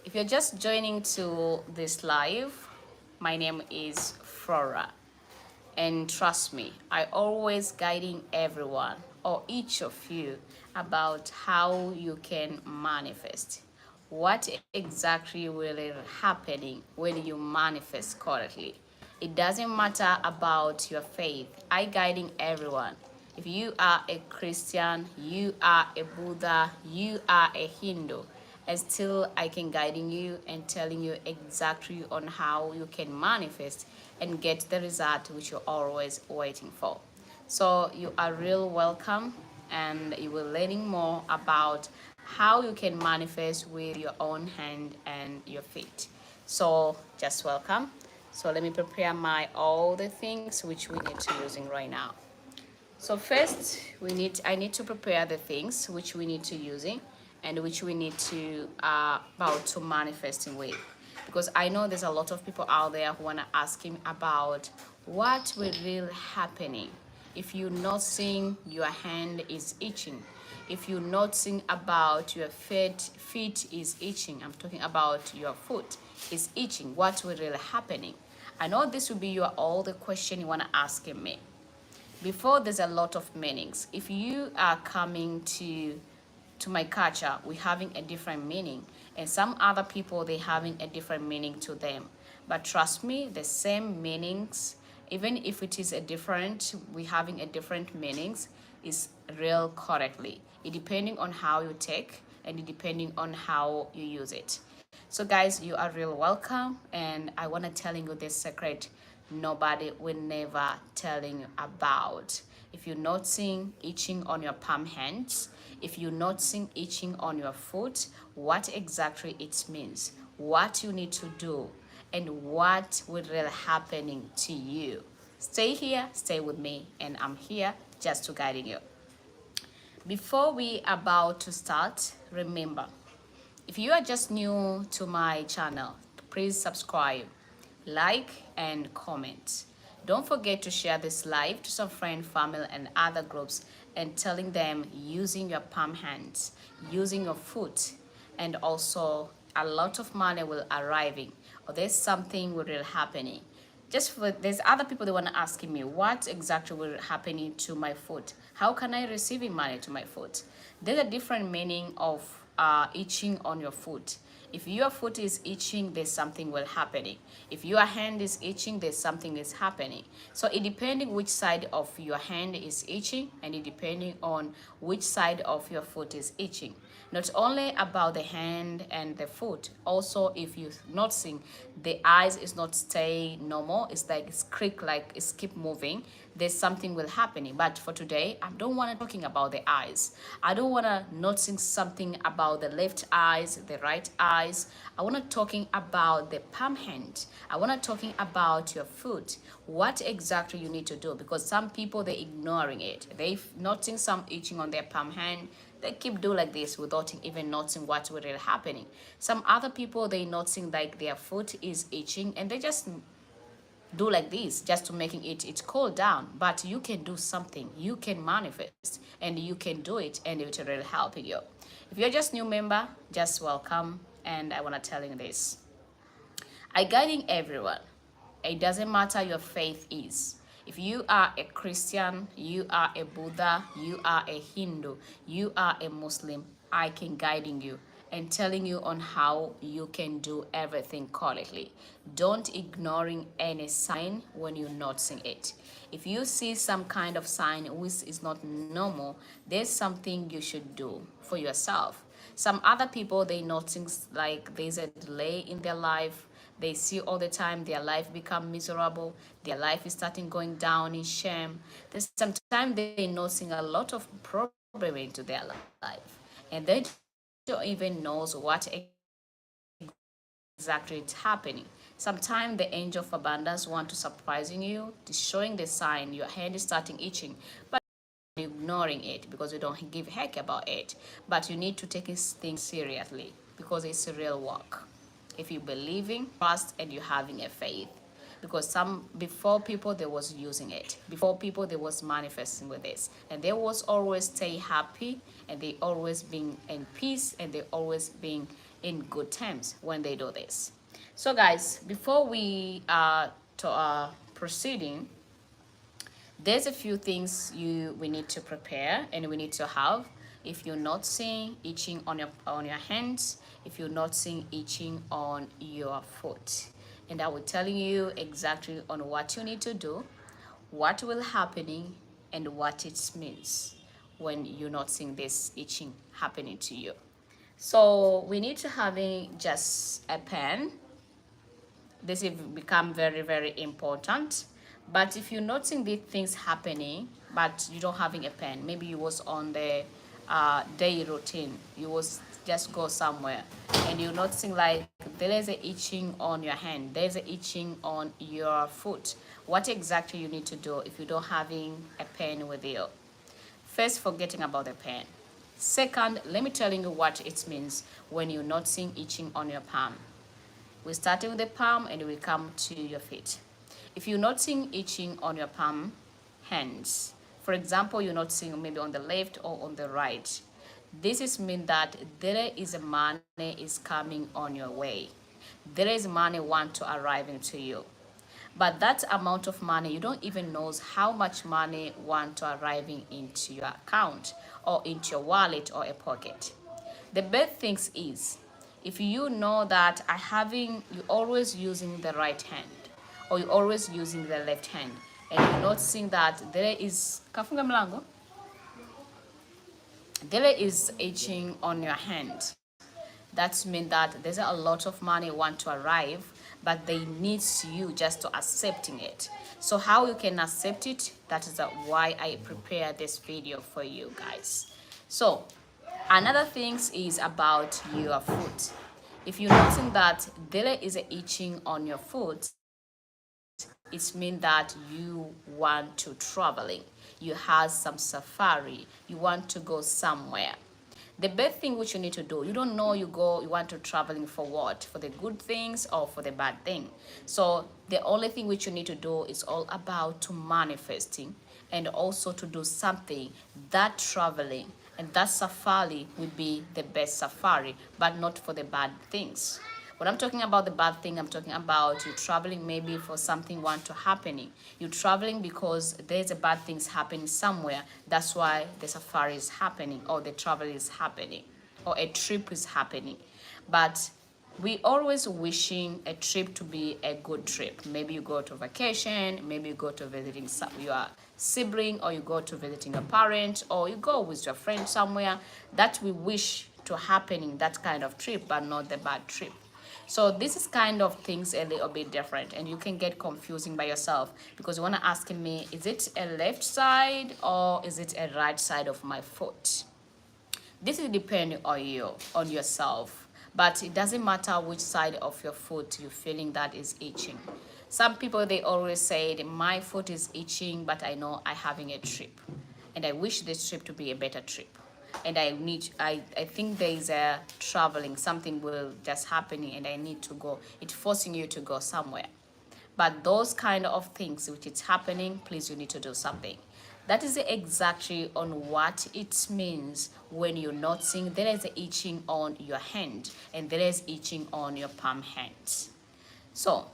If you're just joining to this live, my name is Flora. And trust me, I always guiding everyone or each of you about how you can manifest. What exactly will happening when you manifest correctly? It doesn't matter about your faith. I guiding everyone. If you are a Christian, you are a Buddha, you are a Hindu, and still I can guiding you and telling you exactly on how you can manifest and get the result which you're always waiting for. So you are real welcome, and you will learning more about how you can manifest with your own hand and your feet. So just welcome. So let me prepare my all the things which we need to using right now. So first I need to prepare the things which we need to using and which we need to about to manifesting with, because I know there's a lot of people out there who wanna ask him about what will really happening if you not seeing your hand is itching, if you not seeing about your feet is itching. I'm talking about your foot is itching. What will really happening? I know this will be your all the question you wanna ask me. Before, there's a lot of meanings. If you are coming to my culture, we're having a different meaning, and some other people they having a different meaning to them. But trust me, the same meanings, even if it is a different, we having a different meanings, is real correctly. It depending on how you take, and it depending on how you use it. So guys, you are real welcome, and I want to telling you this secret nobody will never telling you about. If you're noticing itching on your palm hands, if you're noticing itching on your foot, what exactly it means, what you need to do, and what will really happening to you. Stay here, stay with me, and I'm here just to guide you. Before we about to start, remember, if you are just new to my channel, please subscribe, like, and comment. Don't forget to share this live to some friend, family, and other groups, and telling them using your palm hands, using your foot, and also a lot of money will arriving, or there's something will happening. Just for there's other people that want to asking me what exactly will happening to my foot, how can I receiving money to my foot. There's a different meaning of itching on your foot. If your foot is itching, there's something will happening. If your hand is itching, there's something is happening. So it depending which side of your hand is itching, and it depending on which side of your foot is itching. Not only about the hand and the foot, also if you noticing the eyes is not stay normal, it's like it's creak, like it's keep moving, there's something will happening. But for today, I don't want to talking about the eyes. I don't want to noticing something about the left eyes, the right eyes. I want to talking about the palm hand. I want to talking about your foot. What exactly you need to do, because some people they ignoring it. They noticing some itching on their palm hand. They keep doing like this without even noticing what's really happening. Some other people they noticing like their foot is itching, and they just do like this just to making it cool down. But you can do something, you can manifest, and you can do it, and it will really help you. If you're just new member, just welcome, and I want to tell you this. I guiding everyone. It doesn't matter your faith is. If you are a Christian, you are a Buddha, you are a Hindu, you are a Muslim, I can guiding you and telling you on how you can do everything correctly. Don't ignoring any sign when you're not seeing it. If you see some kind of sign which is not normal, there's something you should do for yourself. Some other people, they notice like there's a delay in their life. They see all the time their life become miserable. Their life is starting going down in shame. There's sometimes they noticing a lot of problem into their life, and they don't even know what exactly is happening. Sometimes the angel of abundance want to surprising you, showing the sign your hand is starting itching, but ignoring it because you don't give a heck about it. But you need to take this thing seriously because it's a real work. If you believing, trust, and you having a faith, because some before people they was using it, before people they was manifesting with this, and they was always stay happy, and they always being in peace, and they always being in good terms when they do this. So guys, before we proceeding, there's a few things we need to prepare and we need to have. If you're not seeing itching on your hands, if you're not seeing itching on your foot, and I will tell you exactly on what you need to do, what will happening, and what it means when you're not seeing this itching happening to you. So we need to having just a pen. This will become very, very important. But if you're noticing these things happening but you don't having a pen, maybe you was on the day routine, you was just go somewhere and you're noticing like there is a itching on your hand, there's a itching on your foot, what exactly you need to do if you don't having a pen with you? First, forgetting about the pen. Second, let me tell you what it means when you're not seeing itching on your palm. We're starting with the palm and we come to your feet. If you're not seeing itching on your palm hands, for example, you're not seeing maybe on the left or on the right, this is mean that there is a money is coming on your way. There is money want to arrive into you. But that amount of money, you don't even know how much money want to arriving into your account or into your wallet or a pocket. The bad things is, if you know that you always using the right hand or you always using the left hand and you're not seeing that kafunga mlango, there is itching on your hand. That means that there's a lot of money want to arrive, but they need you just to accepting it. So how you can accept it, that is why I prepare this video for you guys. So another thing is about your foot. If you're noticing that there is a itching on your foot, it means that you want to traveling, you have some safari, you want to go somewhere. The best thing which you need to do, you don't know you want to traveling for what, for the good things or for the bad thing. So the only thing which you need to do is all about to manifesting and also to do something that traveling and that safari will be the best safari, but not for the bad things. When I'm talking about the bad thing, I'm talking about you traveling maybe for something want to happening. You're traveling because there's a bad things happening somewhere. That's why the safari is happening or the travel is happening or a trip is happening. But we always wishing a trip to be a good trip. Maybe you go to vacation, maybe you go to visiting your sibling, or you go to visiting a parent, or you go with your friend somewhere. That we wish to happen in that kind of trip, but not the bad trip. So this is kind of things a little bit different, and you can get confusing by yourself because you want to ask me, is it a left side or is it a right side of my foot? This is depending on you, on yourself, but it doesn't matter which side of your foot you're feeling that is itching. Some people, they always say my foot is itching, but I know I'm having a trip and I wish this trip to be a better trip. And I think there is a traveling, something will just happening and I need to go. It's forcing you to go somewhere. But those kind of things which is happening, please, you need to do something. That is exactly on what it means when you're not seeing there is itching on your hand and there is itching on your palm hands. So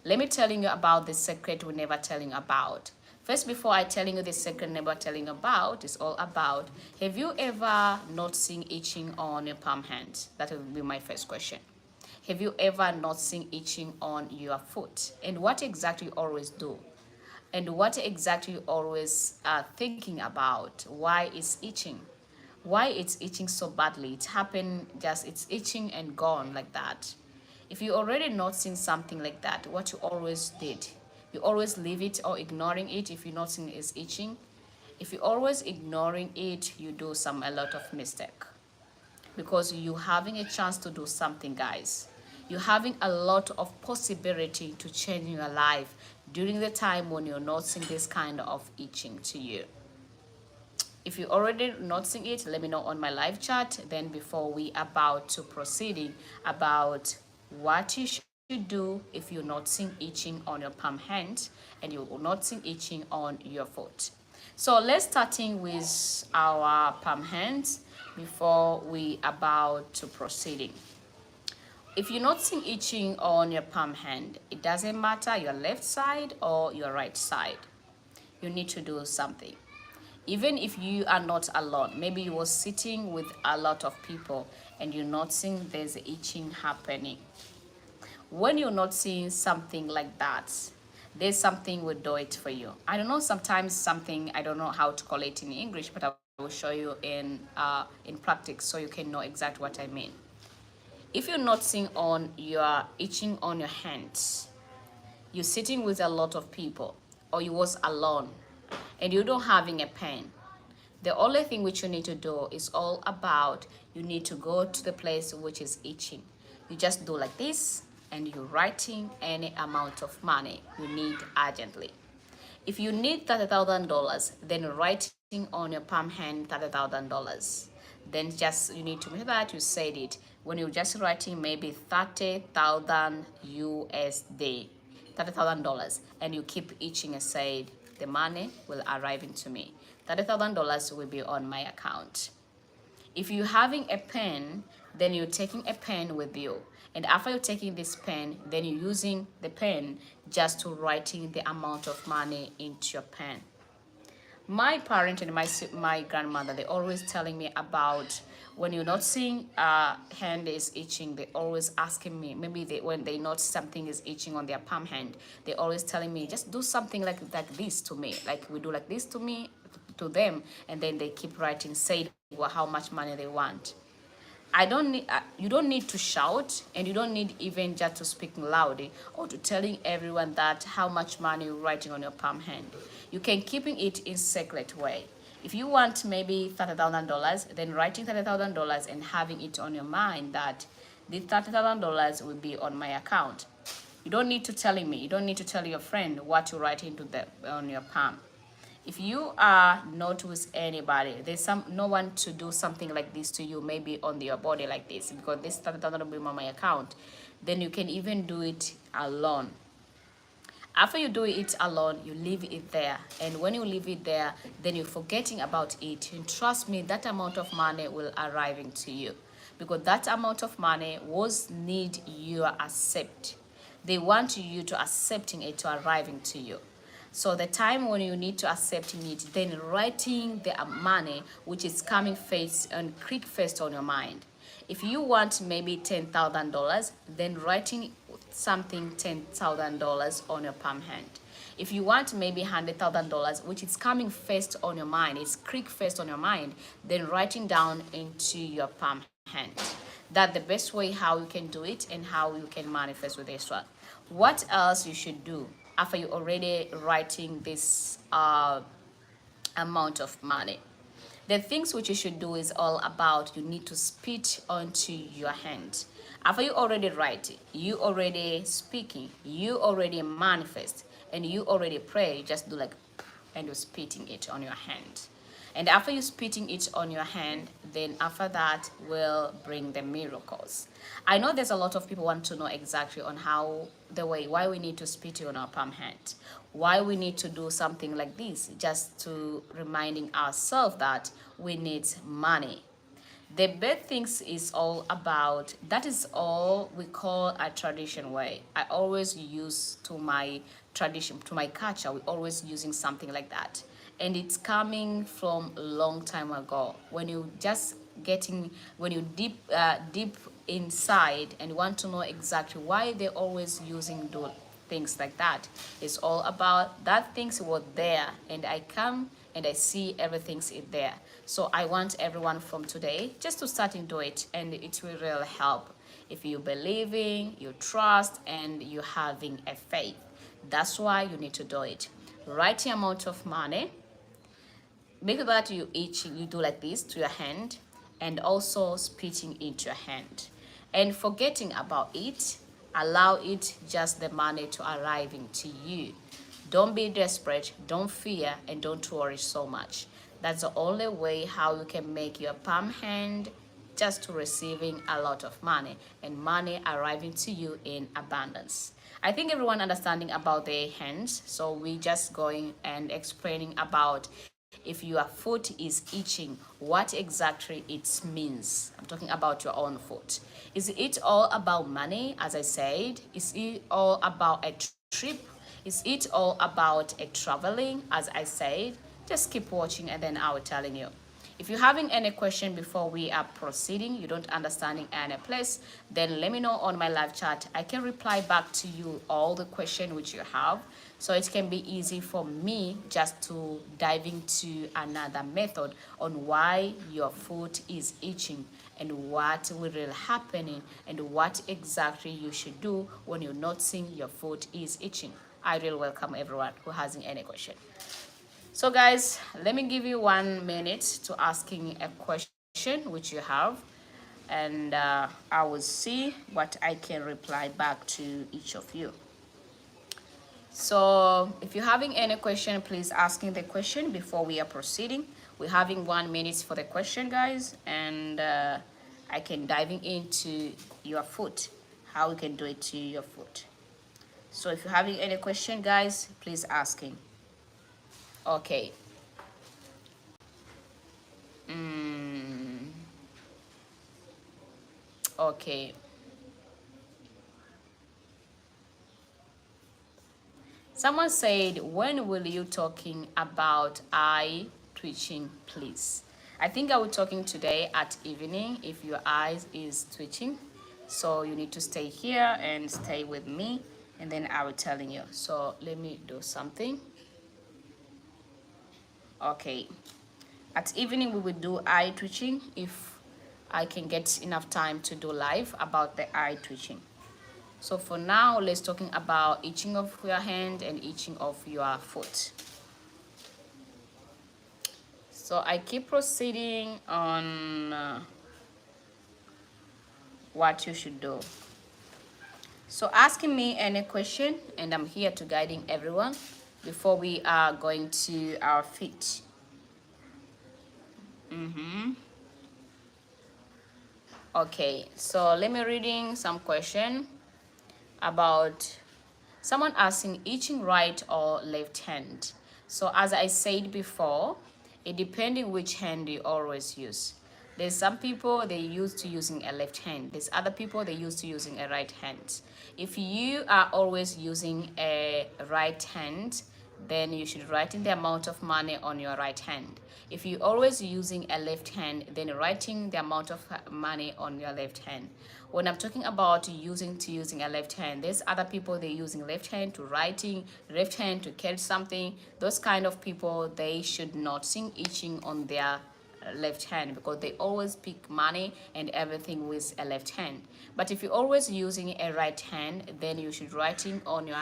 let me telling you about the secret we're never telling about. First, before I telling you the secret never telling about, it's all about, have you ever not seen itching on your palm hands? That will be my first question. Have you ever not seen itching on your foot? And what exactly you always do? And what exactly you always are thinking about? Why it's itching? Why it's itching so badly? It happened just, it's itching and gone like that. If you already not seen something like that, what you always did? You always leave it or ignoring it if you're not seeing it's itching. If you always ignoring it, you do a lot of mistake. Because you having a chance to do something, guys. You're having a lot of possibility to change your life during the time when you're not seeing this kind of itching to you. If you already not seeing it, let me know on my live chat. Then before we about to proceeding about what you should do if you're not seeing itching on your palm hand and you're not seeing itching on your foot. So let's starting with our palm hands. before we about to proceeding. If you're not seeing itching on your palm hand, it doesn't matter your left side or your right side. You need to do something. Even if you are not alone, maybe you were sitting with a lot of people and you're not seeing there's itching happening. When you're not seeing something like that, there's something will do it for you. I don't know, sometimes something, I don't know how to call it in English, but I will show you in practice so you can know exactly what I mean. If you're not seeing on your itching on your hands, you're sitting with a lot of people or you was alone and you don't having a pen, the only thing which you need to do is all about you need to go to the place which is itching. You just do like this and you're writing any amount of money you need urgently. If you need $30,000, then writing on your palm hand $30,000. Then just you need to make that you said it. When you're just writing maybe 30,000 USD, $30,000, and you keep itching and said the money will arrive into me. $30,000 will be on my account. If you're having a pen, then you're taking a pen with you. And after you're taking this pen, then you're using the pen just to writing the amount of money into your pen. My parent and my grandmother, they always telling me about when you're not seeing hand is itching, they always asking me, maybe when they notice something is itching on their palm hand, they always telling me, just do something like this to me, like we do like this to me, to them, and then they keep writing, say how much money they want. I don't need. You don't need to shout, and you don't need even just to speak loudly or to telling everyone that how much money you're writing on your palm hand. You can keeping it in secret way. If you want maybe $30,000, then writing $30,000 and having it on your mind that the $30,000 will be on my account. You don't need to telling me. You don't need to tell your friend what you write into the on your palm. If you are not with anybody, there's no one to do something like this to you, maybe on your body like this, because this $30,000 will be on my account, then you can even do it alone. After you do it alone, you leave it there, and when you leave it there, then you're forgetting about it, and trust me, that amount of money will arrive into you, because that amount of money was need your accept. They want you to accepting it to arriving to you. So the time when you need to accepting it, then writing the money which is coming first and click first on your mind. If you want maybe $10,000, then writing something $10,000 on your palm hand. If you want maybe $100,000, which is coming first on your mind, it's click first on your mind, then writing down into your palm hand. That's the best way how you can do it and how you can manifest with this one. What else you should do after you already writing this amount of money? The things which you should do is all about you need to spit onto your hand. After you already write it, you already speaking, you already manifest, and you already pray, you just do like and you're spitting it on your hand. And after you spitting it on your hand, then after that will bring the miracles. I know there's a lot of people want to know exactly on how the way why we need to spit it on our palm hand, why we need to do something like this, just to reminding ourselves that we need money. The bad things is all about that is all we call a tradition way. I always use to my tradition, to my culture, we always using something like that, and it's coming from a long time ago. When you just getting when you deep inside and you want to know exactly why they're always using those things like that, it's all about that things were there and I come and I see everything's in there. So I want everyone from today just to start and do it, and it will really help if you believing, you trust, and you having a faith. That's why you need to do it. Write the amount of money. Make sure that you do like this to your hand, and also spitting into your hand. And forgetting about it, allow it just the money to arriving to you. Don't be desperate, don't fear, and don't worry so much. That's the only way how you can make your palm hand just to receiving a lot of money and money arriving to you in abundance. I think everyone understanding about the hands, so we just going and explaining about if your foot is itching, what exactly it means. I'm talking about your own foot. Is it all about money, as I said? Is it all about a trip? Is it all about a traveling, as I said? Just keep watching and then I will telling you. If you're having any question before we are proceeding, you don't understanding any place, then let me know on my live chat. I can reply back to you all the question which you have. So it can be easy for me just to dive into another method on why your foot is itching and what will really happening and what exactly you should do when you're noticing your foot is itching. I really welcome everyone who has any question. So guys, let me give you 1 minute to asking a question which you have, and I will see what I can reply back to each of you. So if you're having any question, please asking the question before we are proceeding. We're having 1 minute for the question, guys, and I can diving into your foot, how we can do it to your foot. So if you're having any question, guys, please asking. Okay. Okay. Someone said, when will you talking about eye twitching, please? I think I will talking today at evening if your eyes is twitching. So you need to stay here and stay with me and then I will telling you. So let me do something. Okay. At evening we will do eye twitching if I can get enough time to do live about the eye twitching. So for now, let's talking about itching of your hand and itching of your foot. So I keep proceeding on what you should do. So asking me any question, and I'm here to guiding everyone before we are going to our feet. Okay, so let me reading some question about someone asking itching right or left hand. So as I said before, it depending which hand you always use. There's some people they used to using a left hand. There's other people they used to using a right hand. If you are always using a right hand, then you should write in the amount of money on your right hand. If you're always using a left hand, then writing the amount of money on your left hand. When I'm talking about using a left hand, there's other people they're using left hand to writing, left hand to catch something. Those kind of people, they should not sing itching on their left hand because they always pick money and everything with a left hand. But if you're always using a right hand, then you should writing on your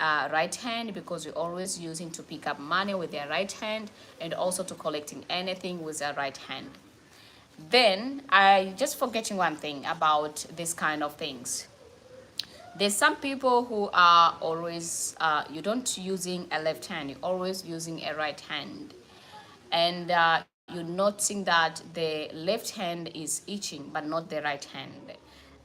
right hand because you're always using to pick up money with your right hand and also to collecting anything with your right hand. Then I just forgetting one thing about this kind of things. There's some people who are always you don't using a left hand, you're always using a right hand, and you're noticing that the left hand is itching but not the right hand.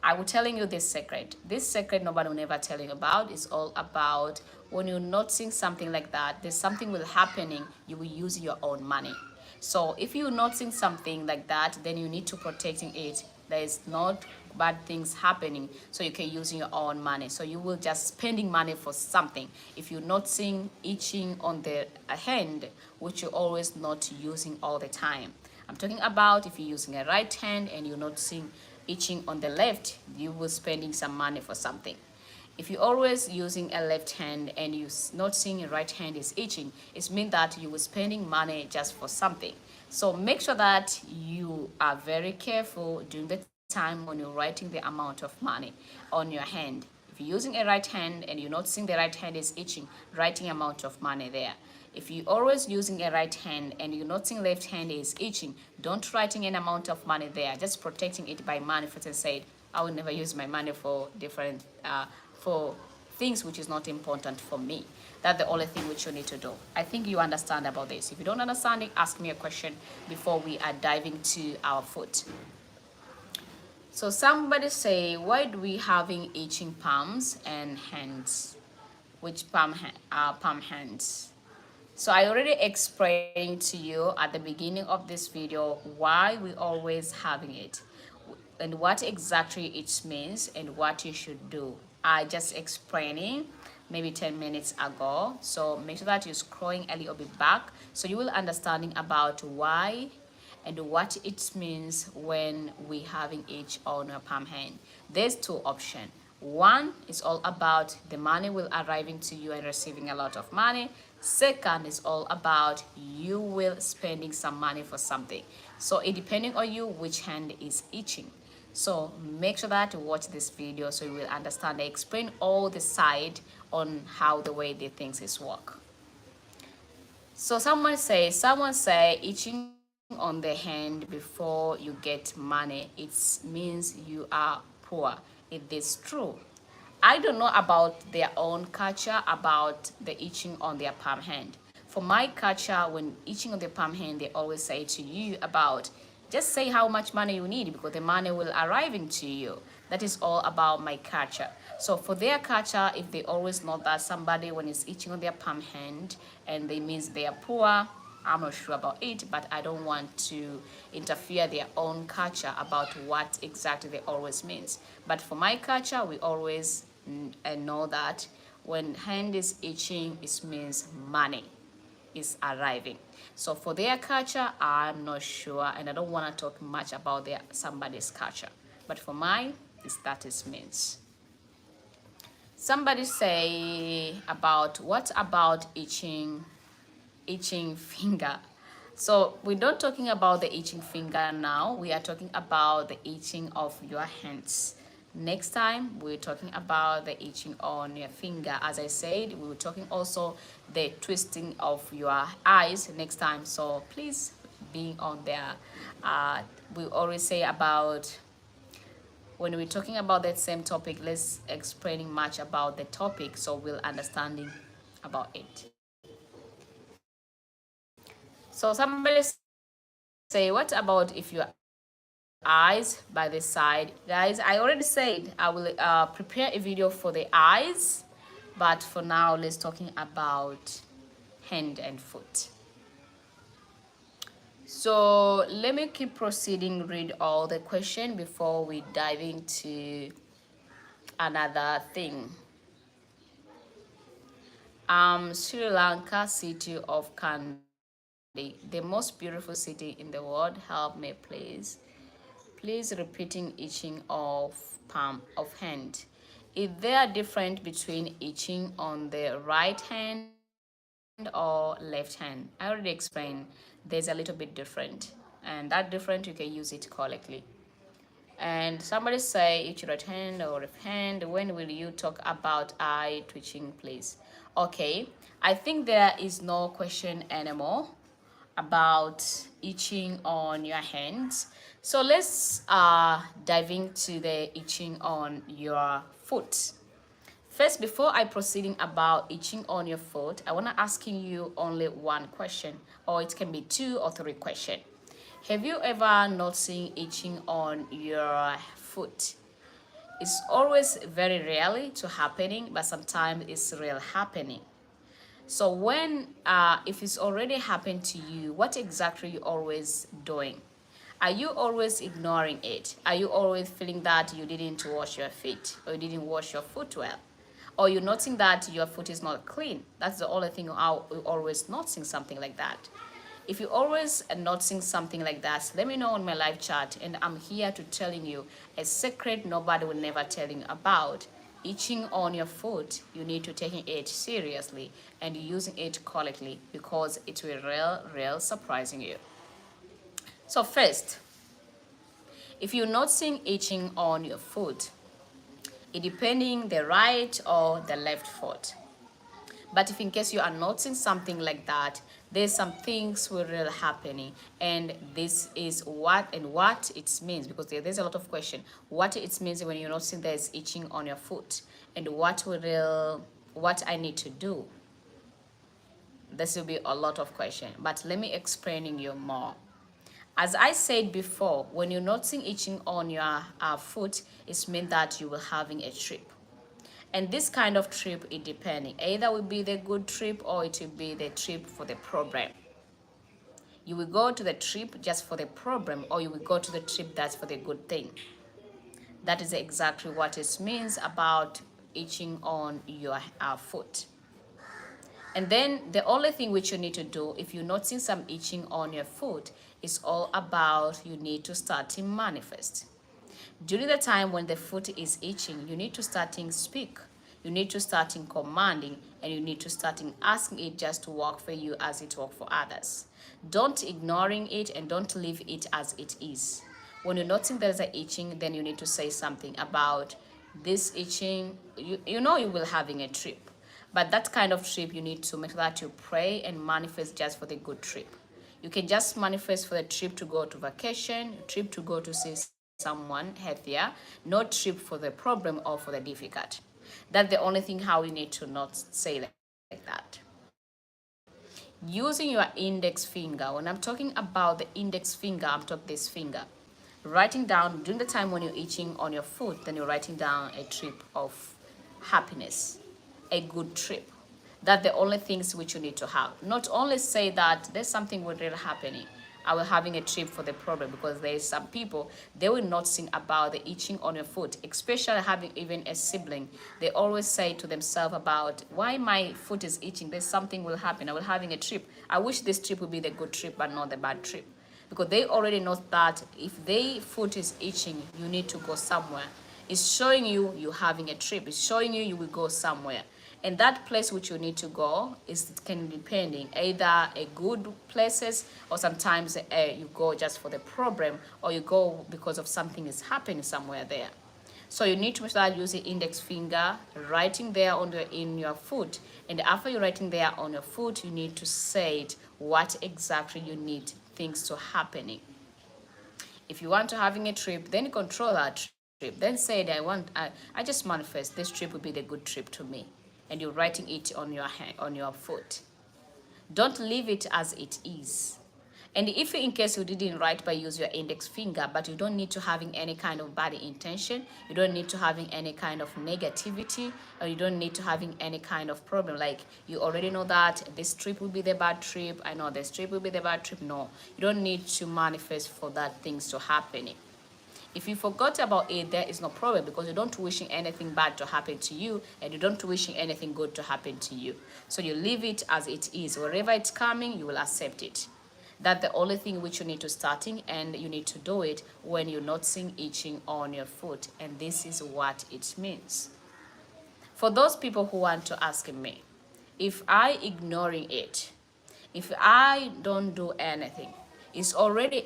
I will telling you this secret. This secret nobody will never tell you about. It's all about when you're noticing something like that, there's something will happening, you will use your own money. So if you're noticing something like that, then you need to protecting it. There is not bad things happening, so you can use your own money. So you will just spending money for something. If you're not seeing itching on the hand, which you're always not using all the time. I'm talking about if you're using a right hand and you're not seeing itching on the left, you will spending some money for something. If you're always using a left hand and you're not seeing your right hand is itching, it means that you were spending money just for something. So make sure that you are very careful during the time when you're writing the amount of money on your hand. If you're using a right hand and you're not seeing the right hand is itching, writing amount of money there. If you're always using a right hand and you're not seeing left hand is itching, don't writing an amount of money there, just protecting it by money. For said, I will never use my money for different for things which is not important for me. That's the only thing which you need to do. I think you understand about this. If you don't understand it, ask me a question before we are diving to our foot. So somebody say, why do we having itching palms and hands? Which palm hands? So I already explained to you at the beginning of this video why we always having it and what exactly it means and what you should do. I just explaining maybe 10 minutes ago. So make sure that you're scrolling a little bit back so you will understanding about why and what it means when we having each on a palm hand. There's two options. One is all about the money will arriving to you and receiving a lot of money. Second is all about you will spending some money for something. So it depending on you which hand is itching. So make sure that you watch this video so you will understand. I explain all the side on how the way the things is work. So someone say itching on the hand before you get money, it means you are poor. It is true. I don't know about their own culture about the itching on their palm hand. For my culture, when itching on the palm hand, they always say to you about just say how much money you need because the money will arriving to you. That is all about my culture. So for their culture, if they always know that somebody when it's itching on their palm hand and they means they are poor, I'm not sure about it, but I don't want to interfere their own culture about what exactly they always means. But for my culture, we always know that when hand is itching, it means money is arriving. So for their culture, I'm not sure, and I don't want to talk much about their somebody's culture. But for mine, that is means. Somebody say about what about itching finger. So we're not talking about the itching finger now. We are talking about the itching of your hands. Next time we're talking about the itching on your finger. As I said, we were talking also the twisting of your eyes next time. So please be on there. We always say about when we're talking about that same topic, let's explaining much about the topic so we'll understanding about it. So somebody say, what about if your eyes by the side? Guys, I already said I will prepare a video for the eyes, but for now, let's talking about hand and foot. So let me keep proceeding, read all the question before we dive into another thing. Sri Lanka, city of Kandy, the most beautiful city in the world. Help me, please. Please repeating itching of palm of hand. Is there a difference between itching on the right hand or left hand? I already explained there's a little bit different, and that different you can use it correctly. And somebody say itch right hand or left hand. When will you talk about eye twitching, please? Okay, I think there is no question anymore about itching on your hands. So let's dive into the itching on your foot. First, before I proceeding about itching on your foot, I want to asking you only one question, or it can be two or three questions. Have you ever not seen itching on your foot? It's always very rarely to happening, but sometimes it's real happening. So when, if it's already happened to you, what exactly you always doing? Are you always ignoring it? Are you always feeling that you didn't wash your feet or you didn't wash your foot well? Or you're noticing that your foot is not clean? That's the only thing you are always noticing something like that. If you always noticing something like that, let me know on my live chat, and I'm here to telling you a secret nobody will never tell you about. Itching on your foot, you need to taking it seriously and using it correctly because it will real surprising you. So first, if you're noticing itching on your foot, it depending the right or the left foot. But if in case you are noticing something like that, there's some things will really happening, and this is what it means, because there's a lot of question what it means when you're noticing there's itching on your foot, and what I need to do. This will be a lot of question, but let me explaining you more. As I said before, when you're noticing itching on your foot, it means that you will having a trip. And this kind of trip, it depending. Either will be the good trip or it will be the trip for the problem. You will go to the trip just for the problem, or you will go to the trip that's for the good thing. That is exactly what it means about itching on your foot. And then the only thing which you need to do if you're noticing some itching on your foot is all about you need to start to manifest. During the time when the foot is itching, you need to start in speak. You need to start in commanding, and you need to start in asking it just to work for you as it works for others. Don't ignoring it and don't leave it as it is. When you're noticing there's an itching, then you need to say something about this itching. You know you will having a trip. But that kind of trip, you need to make sure that you pray and manifest just for the good trip. You can just manifest for the trip to go to vacation, trip to go to see someone healthier, no trip for the problem or for the difficult. That's the only thing how you need to not say like that. Using your index finger. When I'm talking about the index finger, I'm talking this finger. Writing down during the time when you're itching on your foot, then you're writing down a trip of happiness, a good trip. That's the only things which you need to have. Not only say that there's something really happening. I will having a trip for the problem, because there is some people, they will not think about the itching on your foot, especially having even a sibling. They always say to themselves about why my foot is itching. There's something will happen. I will having a trip. I wish this trip would be the good trip, but not the bad trip. Because they already know that if their foot is itching, you need to go somewhere. It's showing you you're having a trip. It's showing you you will go somewhere. And that place which you need to go is can be depending either a good places, or sometimes you go just for the problem, or you go because of something is happening somewhere there. So you need to start using index finger, writing there on in your foot, and after you're writing there on your foot, you need to say it what exactly you need things to happening. If you want to having a trip, then control that trip. Then say that I just manifest this trip will be the good trip to me, and you're writing it on your hand, on your foot. Don't leave it as it is. And if in case you didn't write by use your index finger, but you don't need to having any kind of bad intention, you don't need to having any kind of negativity, or you don't need to having any kind of problem. Like you already know that this trip will be the bad trip. I know this trip will be the bad trip. No, you don't need to manifest for that things to happening. If you forgot about it, there is no problem, because you don't wishing anything bad to happen to you, and you don't wishing anything good to happen to you. So you leave it as it is. Wherever it's coming, you will accept it. That's the only thing which you need to starting, and you need to do it when you're not seeing itching on your foot. And this is what it means. For those people who want to ask me, if I ignoring it, if I don't do anything, it's already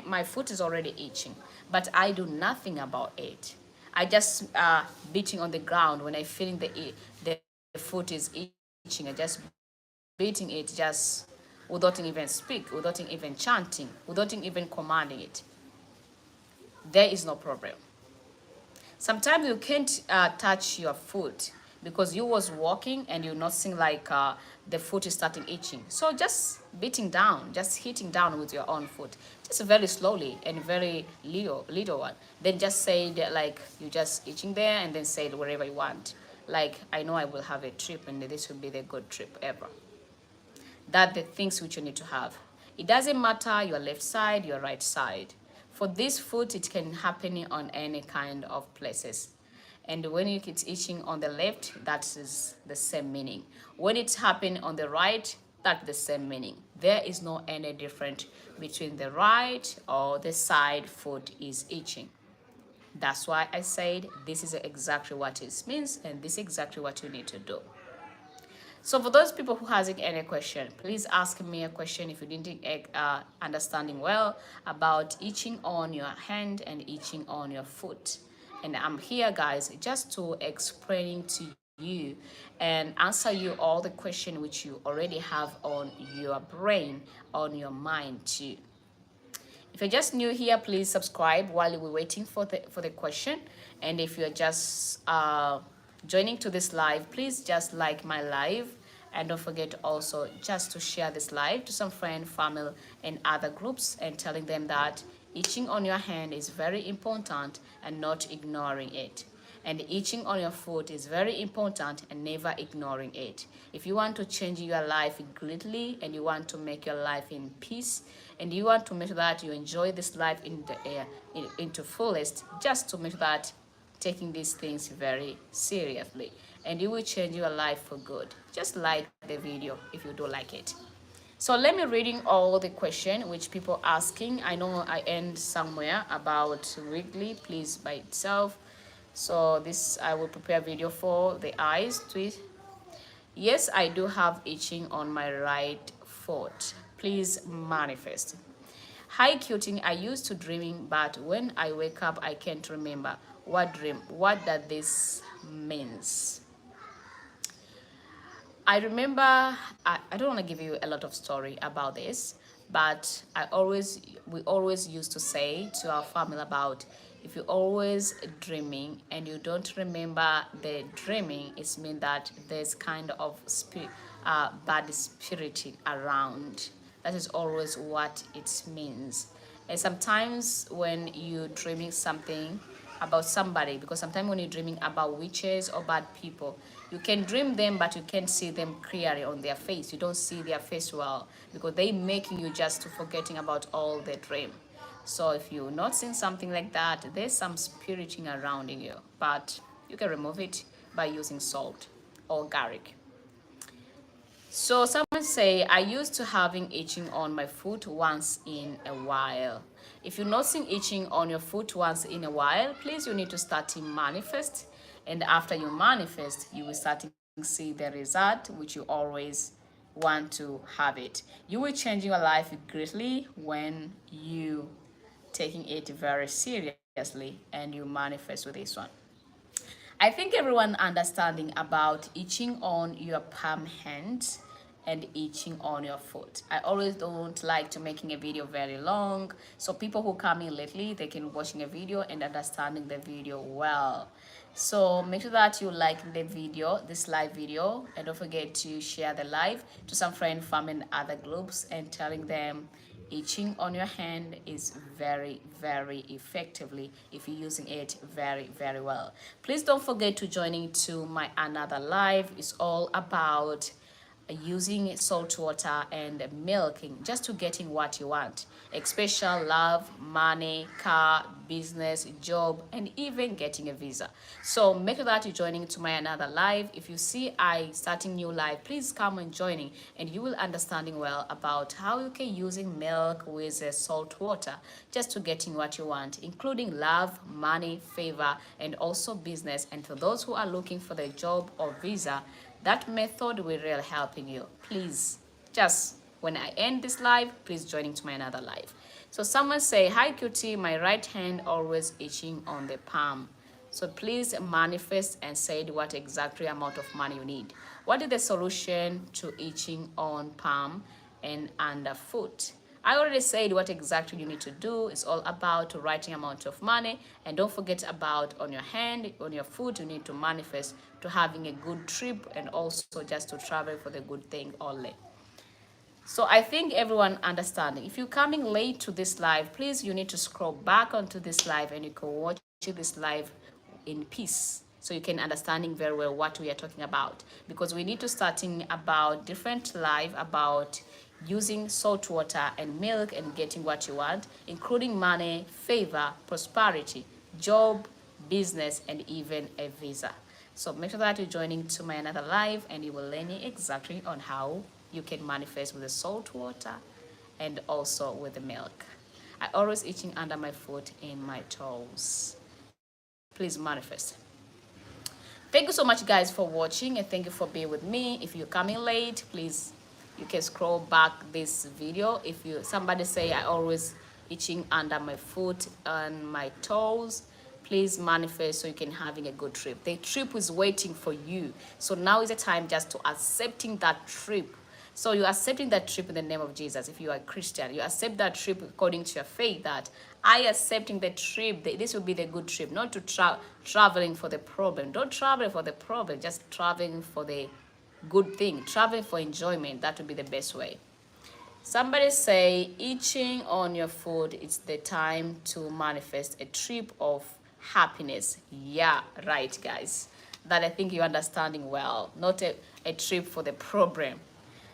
my foot is already itching, but I do nothing about it. I just beating on the ground when I feeling the foot is itching. I just beating it just without even speak, without even chanting, without even commanding it. There is no problem. Sometimes you can't touch your foot because you was walking and you're not seeing like the foot is starting itching. So just beating down, just hitting down with your own foot, just very slowly and very little one. Then just say that like you just itching there, and then say it wherever you want. Like I know I will have a trip, and this will be the good trip ever. That the things which you need to have. It doesn't matter your left side, your right side. For this foot, it can happen on any kind of places. And when it's itching on the left, that is the same meaning. When it's happening on the right, that's the same meaning. There is no any difference between the right or the side foot is itching. That's why I said this is exactly what it means, and this is exactly what you need to do. So for those people who hasn't any question, please ask me a question if you didn't understanding well about itching on your hand and itching on your foot. And I'm here, guys, just to explain to you and answer you all the question which you already have on your brain, on your mind too. If you're just new here, please subscribe while we're waiting for the question. And if you're just joining to this live, please just like my live, and don't forget also just to share this live to some friend, family, and other groups, and telling them that itching on your hand is very important and not ignoring it. And itching on your foot is very important, and never ignoring it. If you want to change your life greatly, and you want to make your life in peace, and you want to make sure that you enjoy this life in the air into fullest, just to make sure that taking these things very seriously, and you will change your life for good. Just like the video if you do like it. So let me reading all the question which people asking. I know I end somewhere about weekly please by itself. So this I will prepare video for the eyes tweet. Yes, I do have itching on my right foot. Please manifest. Hi cuting, I used to dreaming, but when I wake up I can't remember what dream. What does this means? I remember, I don't want to give you a lot of story about this, but we always used to say to our family about, if you're always dreaming and you don't remember the dreaming, it means that there's kind of bad spirit around. That is always what it means. And sometimes when you're dreaming something about somebody, because sometimes when you're dreaming about witches or bad people, you can dream them but you can't see them clearly on their face. You don't see their face well because they making you just to forgetting about all the dream. So if you're not seeing something like that, there's some spiriting around in you, but you can remove it by using salt or garlic. So someone say, I used to having itching on my foot once in a while. If you're not seeing itching on your foot once in a while, please you need to start to manifest. And after you manifest, you will start to see the result which you always want to have it. You will change your life greatly when you taking it very seriously and you manifest with this one. I think everyone understanding about itching on your palm hand and itching on your foot. I always don't like to making a video very long, so people who come in lately, they can watching a video and understanding the video well. So make sure that you like the video, this live video, and don't forget to share the live to some friends, family, and other groups, and telling them itching on your hand is very effectively if you're using it very well. Please don't forget to joining to my another live. It's all about using salt water and milking just to getting what you want, especially love, money, car, business, job, and even getting a visa. So make sure that you're joining to my another live. If you see I starting new live, please come and joining, and you will understanding well about how you can using milk with salt water just to getting what you want, including love, money, favor, and also business. And for those who are looking for the job or visa, that method will really helping you. Please, just when I end this live, please joining to my another live. So someone say, hi cutie, my right hand always itching on the palm. So please manifest and say what exactly amount of money you need. What is the solution to itching on palm and underfoot? I already said what exactly you need to do. It's all about writing amount of money, and don't forget about on your hand, on your foot, you need to manifest to having a good trip and also just to travel for the good thing only. So I think everyone understanding. If you're coming late to this live, please you need to scroll back onto this live and you can watch this live in peace, so you can understanding very well what we are talking about, because we need to starting about different live about using salt water and milk and getting what you want, including money, favor, prosperity, job, business, and even a visa. So make sure that you're joining to my another live, and you will learn exactly on how you can manifest with the salt water and also with the milk. I always itching under my foot in my toes. Please manifest. Thank you so much guys for watching, and thank you for being with me. If you're coming late, please you can scroll back this video. If you somebody say I always itching under my foot and my toes, please manifest so you can having a good trip. The trip is waiting for you. So now is the time just to accepting that trip. So you're accepting that trip in the name of Jesus. If you are a Christian, you accept that trip according to your faith, that I accepting the trip, this will be the good trip, not to traveling for the problem. Don't travel for the problem, just traveling for the good thing. Travel for enjoyment, that would be the best way. Somebody say, itching on your foot, it's the time to manifest a trip of happiness. Yeah, right, guys. That I think you're understanding well. Not a trip for the problem.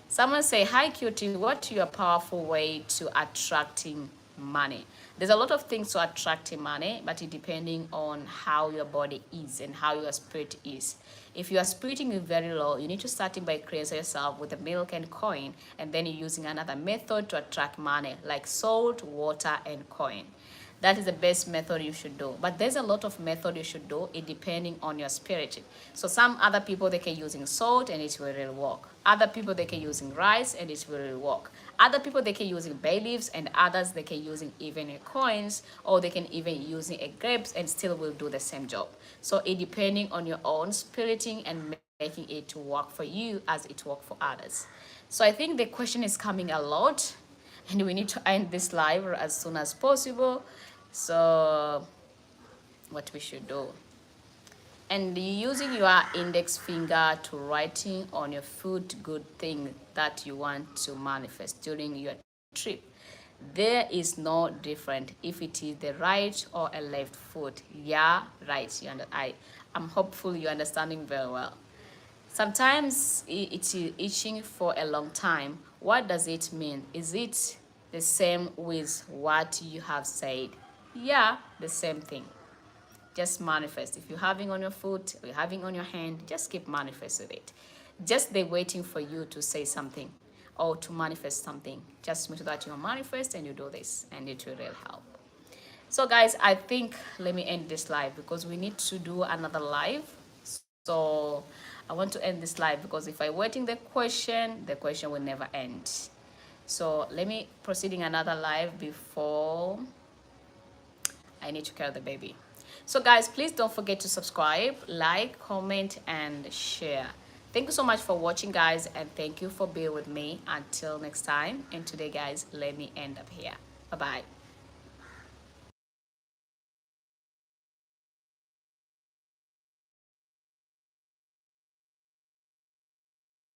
Someone say, hi cutie, what's your powerful way to attracting money? There's a lot of things to attracting money, but it depending on how your body is and how your spirit is. If you are spiriting very low, you need to start by cleansing yourself with the milk and coin, and then you're using another method to attract money, like salt, water, and coin. That is the best method you should do. But there's a lot of method you should do, it depending on your spirit. So some other people, they can using salt and it will really work. Other people, they can using rice and it will really work. Other people, they can using bay leaves, and others, they can using even a coins, or they can even using a grapes and still will do the same job. So it depending on your own spiriting and making it to work for you as it work for others. So I think the question is coming a lot, and we need to end this live as soon as possible. So what we should do, and using your index finger to writing on your foot good thing that you want to manifest during your trip. There is no different if it is the right or a left foot. Yeah, right. I'm hopeful you're understanding very well. Sometimes it is itching for a long time. What does it mean? Is it the same with what you have said? Yeah, the same thing. Just manifest. If you're having on your foot or you're having on your hand, just keep manifesting it. Just they waiting for you to say something or to manifest something. Just make sure that you manifest and you do this, and it will really help. So guys, I think let me end this live because we need to do another live. So I want to end this live because if I waiting the question will never end. So let me proceeding another live before I need to carry the baby. So guys, please don't forget to subscribe, like, comment, and share. Thank you so much for watching, guys, and thank you for being with me. Until next time, and today, guys, let me end up here. Bye-bye.